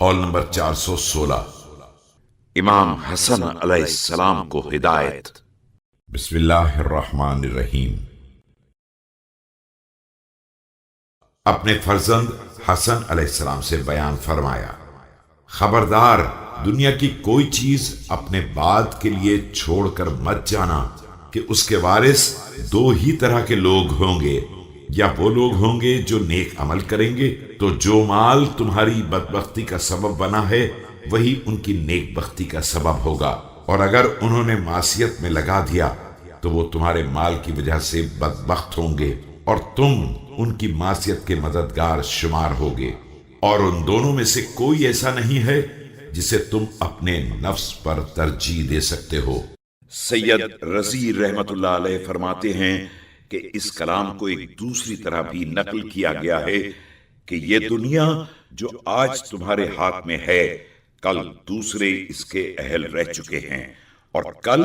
Hall number 416۔ امام حسن علیہ السلام کو ہدایت۔ بسم اللہ الرحمن الرحیم۔ اپنے فرزند حسن علیہ السلام سے بیان فرمایا، خبردار دنیا کی کوئی چیز اپنے بعد کے لیے چھوڑ کر مت جانا کہ اس کے وارث دو ہی طرح کے لوگ ہوں گے، یا وہ لوگ ہوں گے جو نیک عمل کریں گے تو جو مال تمہاری بدبختی کا سبب بنا ہے وہی ان کی نیک بختی کا سبب ہوگا، اور اگر انہوں نے معصیت میں لگا دیا تو وہ تمہارے مال کی وجہ سے بدبخت ہوں گے اور تم ان کی معصیت کے مددگار شمار ہوگے، اور ان دونوں میں سے کوئی ایسا نہیں ہے جسے تم اپنے نفس پر ترجیح دے سکتے ہو۔ سید رضی رحمت اللہ علیہ فرماتے ہیں کہ اس کلام کو ایک دوسری طرح بھی نقل کیا گیا ہے کہ یہ دنیا جو آج تمہارے ہاتھ میں ہے کل دوسرے اس کے اہل رہ چکے ہیں، اور کل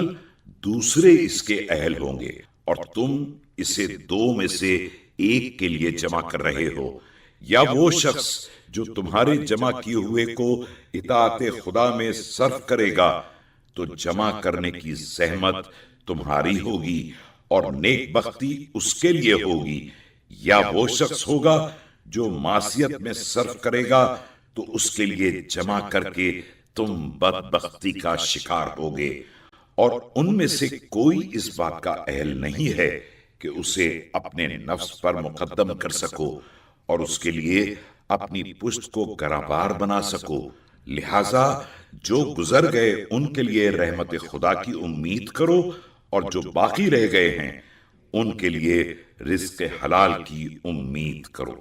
دوسرے اس کے اہل ہوں گے، اور تم اسے دو میں سے ایک کے لیے جمع کر رہے ہو، یا وہ شخص جو تمہارے جمع کیے ہوئے کو اطاعت خدا میں صرف کرے گا تو جمع کرنے کی زحمت تمہاری ہوگی اور نیک بختی اس کے لیے ہوگی، یا وہ شخص ہوگا جو معصیت میں صرف کرے گا تو اس کے لیے جمع کر کے تم بدبختی کا شکار ہوگے، اور ان میں سے کوئی اس بات کا اہل نہیں ہے کہ اسے اپنے نفس پر مقدم کر سکو اور اس کے لیے اپنی پشت کو گراں بنا سکو، لہذا جو گزر گئے ان کے لیے رحمت خدا کی امید کرو، اور جو باقی رہ گئے ہیں ان کے لیے رزق حلال کی امید کرو۔